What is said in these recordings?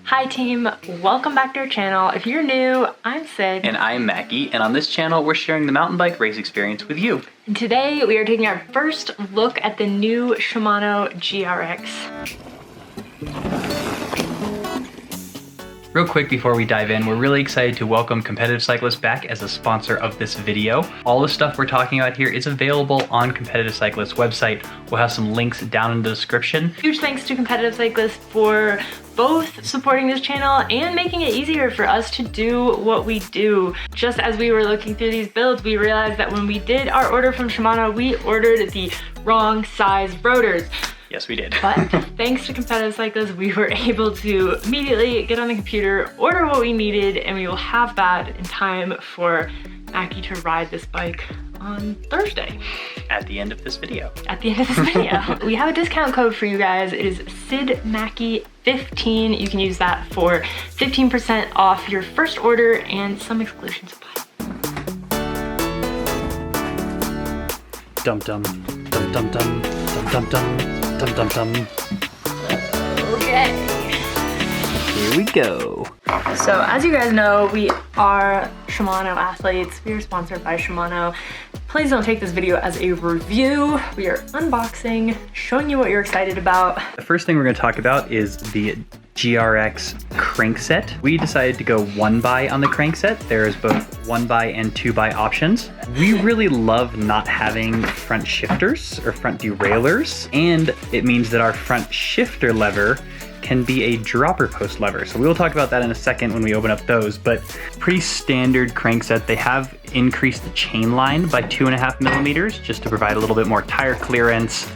Hi team, welcome back to our channel. If you're new, I'm Sid. And I'm Mackie, and on this channel we're sharing the mountain bike race experience with you. And today we are taking our first look at the new Shimano GRX. Real quick before we dive in, we're really excited to welcome Competitive Cyclist back as a sponsor of this video. All the stuff we're talking about here is available on Competitive Cyclist's website. We'll have some links down in the description. Huge thanks to Competitive Cyclist for both supporting this channel and making it easier for us to do what we do. Just as we were looking through these builds, we realized that when we did our order from Shimano, we ordered the wrong size rotors. Yes, we did. But thanks to Competitive Cyclist, we were able to immediately get on the computer, order what we needed, and we will have that in time for Mackie to ride this bike on Thursday. At the end of this video. At the end of this video. We have a discount code for you guys. It is SIDMACKY15. You can use that for 15% off your first order and some exclusions apply. Dum dum dum dum dum dum dum dum dum dum dum. Okay. Here we go. So as you guys know, we are Shimano athletes. We are sponsored by Shimano. Please don't take this video as a review. We are unboxing, showing you what you're excited about. The first thing we're going to talk about is the Grx Crank Set. We decided to go 1x on the crank set. There is both 1x and 2x options. We really love not having front shifters or front derailleurs, and it means that our front shifter lever can be a dropper post lever. So we will talk about that in a second when we open up those, but pretty standard crank set. They have increased the chain line by 2.5 millimeters just to provide a little bit more tire clearance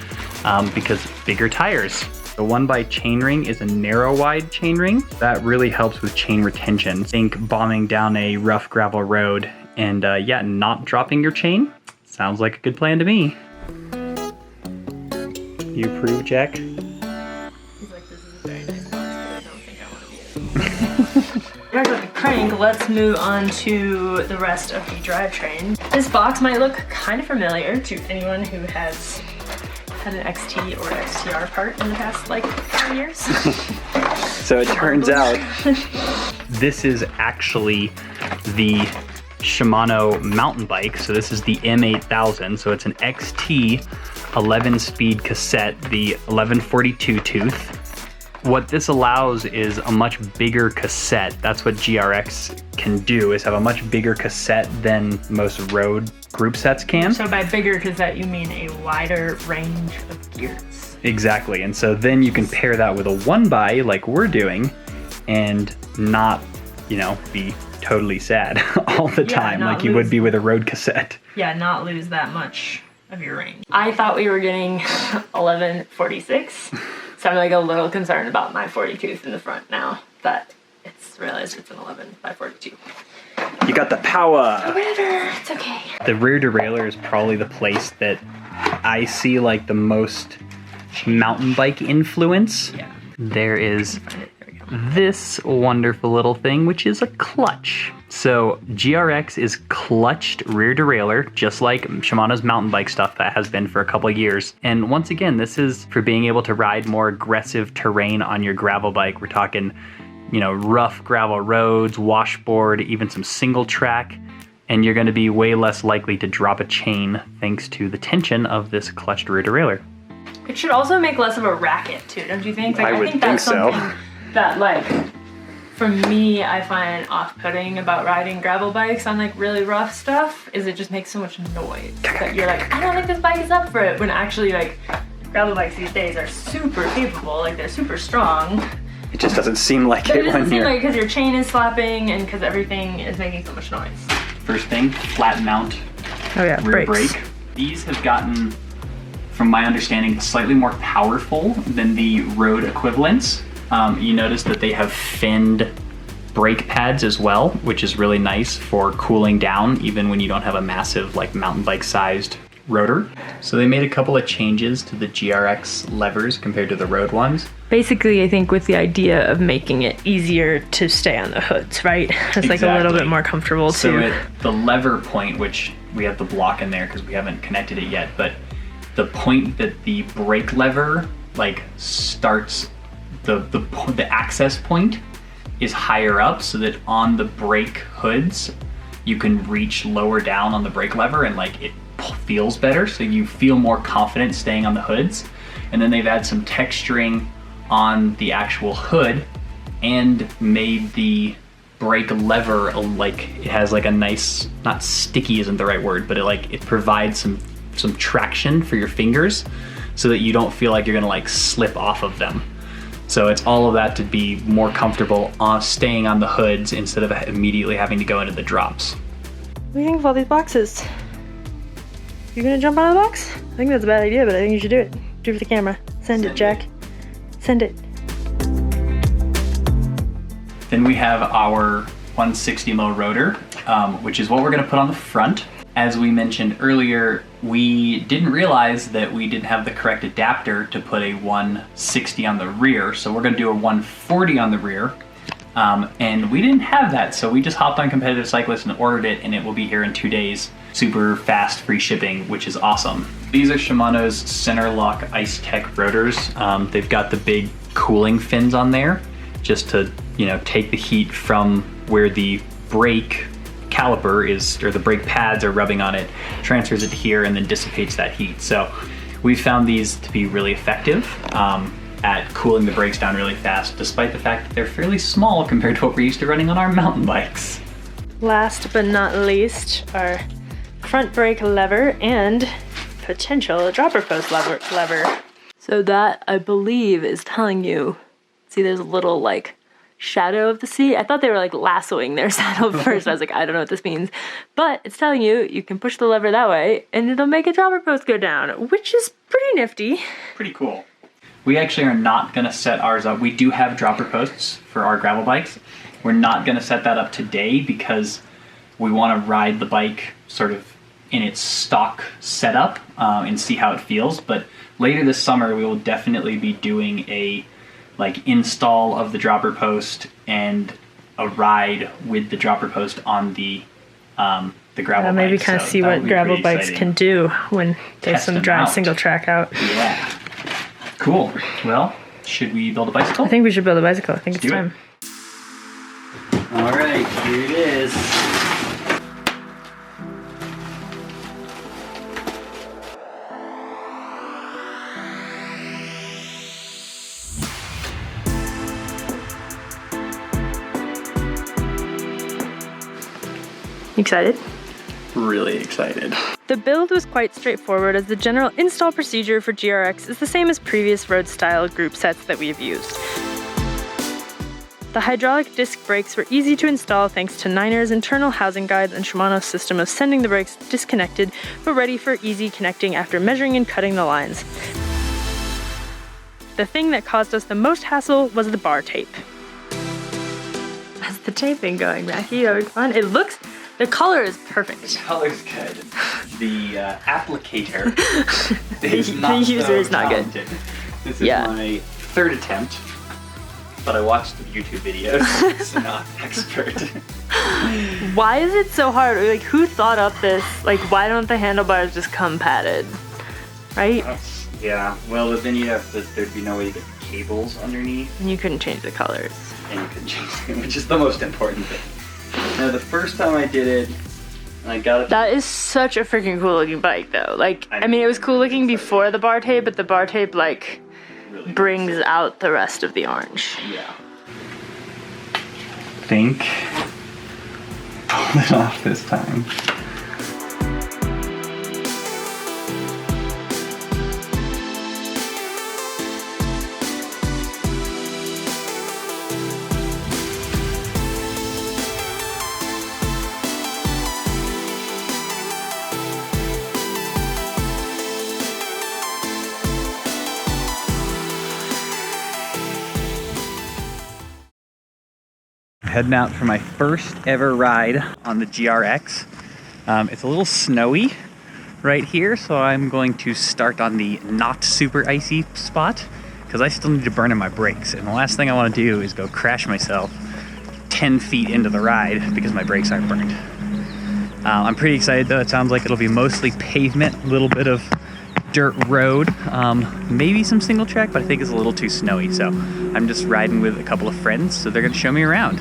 because bigger tires. The 1x chainring is a narrow wide chainring. That really helps with chain retention. Think bombing down a rough gravel road and yeah, not dropping your chain. Sounds like a good plan to me. You approve, Jack? Here's the crank. Let's move on to the rest of the drivetrain. This box might look kind of familiar to anyone who has had an XT or XTR part in the past like 5 years. So it turns out this is actually the Shimano mountain bike. So this is the M8000. So it's an XT 11-speed cassette, the 1142 tooth. What this allows is a much bigger cassette. That's what GRX can do, is have a much bigger cassette than most road group sets can. So by bigger cassette, you mean a wider range of gears. Exactly, and so then you can pair that with a 1x like we're doing and not, you know, be totally sad all the time like you would be with a road cassette. Yeah, not lose that much of your range. I thought we were getting 1146. So I'm like a little concerned about my 40 tooth in the front now that it's realized it's an 11 by 42. You got the power. Whatever, it's okay. The rear derailleur is probably the place that I see like the most mountain bike influence. Yeah. There is this wonderful little thing, which is a clutch. So GRX is clutched rear derailleur, just like Shimano's mountain bike stuff that has been for a couple of years. And once again, this is for being able to ride more aggressive terrain on your gravel bike. We're talking, you know, rough gravel roads, washboard, even some single track, and you're going to be way less likely to drop a chain thanks to the tension of this clutched rear derailleur. It should also make less of a racket too, don't you think? Like, I would think that's something that, like, for me, I find off-putting about riding gravel bikes on like really rough stuff is it just makes so much noise that you're like, I don't think this bike is up for it, when actually like gravel bikes these days are super capable, like they're super strong. It just doesn't seem like it when you're... It doesn't seem like because your chain is slapping and because everything is making so much noise. First thing, flat mount rear brake. These have gotten, from my understanding, slightly more powerful than the road equivalents. You notice that they have finned brake pads as well, which is really nice for cooling down even when you don't have a massive like mountain bike sized rotor. So they made a couple of changes to the GRX levers compared to the road ones. Basically, I think with the idea of making it easier to stay on the hoods, right? It's like a little bit more comfortable so too. So the lever point, which we have the block in there because we haven't connected it yet, but the point that the brake lever like starts, the access point is higher up so that on the brake hoods, you can reach lower down on the brake lever and like it feels better. So you feel more confident staying on the hoods. And then they've added some texturing on the actual hood and made the brake lever like it has like a nice, not sticky isn't the right word, but it provides some traction for your fingers so that you don't feel like you're gonna like slip off of them. So it's all of that to be more comfortable staying on the hoods instead of immediately having to go into the drops. What do you think of all these boxes? You gonna jump out of the box? I think that's a bad idea, but I think you should do it. Do it for the camera. Send it, Jack. Send it. Then we have our 160 Mode Rotor, which is what we're gonna put on the front. As we mentioned earlier, we didn't realize that we didn't have the correct adapter to put a 160 on the rear, so we're gonna do a 140 on the rear. And we didn't have that, so we just hopped on Competitive Cyclist and ordered it, and it will be here in 2 days. Super fast, free shipping, which is awesome. These are Shimano's Center Lock Ice Tech rotors. They've got the big cooling fins on there, just to take the heat from where the brake caliper is, or the brake pads are rubbing on it, transfers it here, and then dissipates that heat. So we found these to be really effective at cooling the brakes down really fast, despite the fact that they're fairly small compared to what we're used to running on our mountain bikes. Last but not least, our front brake lever and potential dropper post lever. So that, I believe, is telling you, see there's a little like shadow of the seat. I thought they were like lassoing their saddle first. I was like, I don't know what this means. But it's telling you, you can push the lever that way and it'll make a dropper post go down, which is pretty nifty. Pretty cool. We actually are not gonna set ours up. We do have dropper posts for our gravel bikes. We're not gonna set that up today because we wanna ride the bike sort of in its stock setup and see how it feels. But later this summer, we will definitely be doing a install of the dropper post and a ride with the dropper post on the gravel bike. Maybe kind of see what gravel bikes can do when there's some dry single track out. Yeah. Cool. Well, should we build a bicycle? I think we should build a bicycle. I think it's time. All right, here it is. Excited? Really excited. The build was quite straightforward, as the general install procedure for GRX is the same as previous road-style group sets that we have used. The hydraulic disc brakes were easy to install thanks to Niner's internal housing guides and Shimano's system of sending the brakes disconnected but ready for easy connecting after measuring and cutting the lines. The thing that caused us the most hassle was the bar tape. How's the taping going, Mackie? Having fun? The color is perfect. The color's good. The applicator is not the user is not good. This is my third attempt, but I watched the YouTube videos, so not expert. Why is it so hard? Like, who thought up this? Like, why don't the handlebars just come padded? Right? Yeah, well, then there'd be no way to get the cables underneath. And you couldn't change the colors. And you couldn't change them, which is the most important thing. Now, the first time I did it, I got it. That is such a freaking cool looking bike, though. Like, I mean, it was cool looking before the bar tape, but the bar tape, like, really brings out the rest of the orange. Yeah. Think. Pull it off this time. Heading out for my first ever ride on the GRX. It's a little snowy right here, so I'm going to start on the not super icy spot because I still need to burn in my brakes, and the last thing I want to do is go crash myself 10 feet into the ride because my brakes aren't burned. I'm pretty excited though. It sounds like it'll be mostly pavement, a little bit of dirt road, maybe some single track, but I think it's a little too snowy. So I'm just riding with a couple of friends, so they're gonna show me around.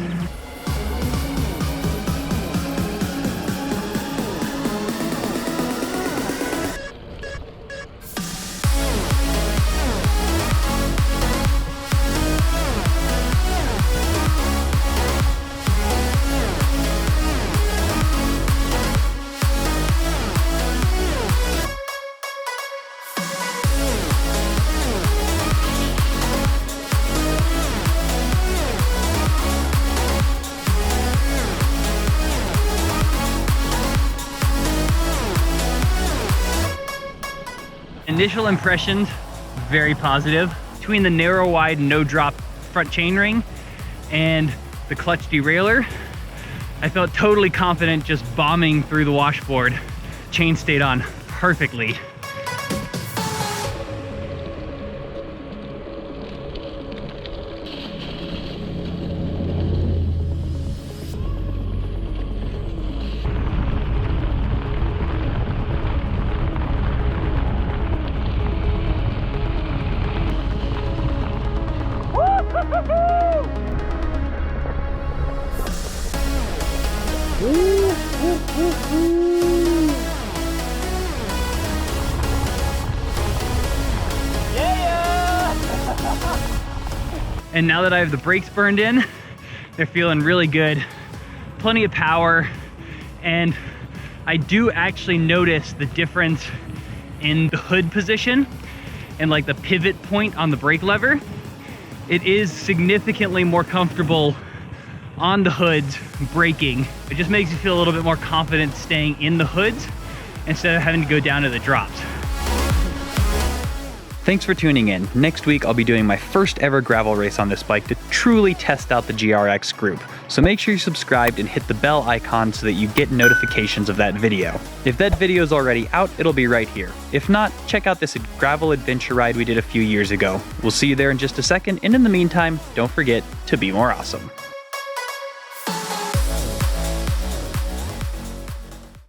Initial impressions, very positive. Between the narrow wide no drop front chainring and the clutch derailleur, I felt totally confident just bombing through the washboard. Chain stayed on perfectly. And now that I have the brakes burned in, they're feeling really good. Plenty of power. And I do actually notice the difference in the hood position and like the pivot point on the brake lever. It is significantly more comfortable on the hoods braking. It just makes you feel a little bit more confident staying in the hoods instead of having to go down to the drops. Thanks for tuning in. Next week, I'll be doing my first ever gravel race on this bike to truly test out the Grx group. So make sure you're subscribed and hit the bell icon so that you get notifications of that video. If that video is already out, it'll be right here. If not, check out this gravel adventure ride we did a few years ago. We'll see you there in just a second, and in the meantime, don't forget to be more awesome.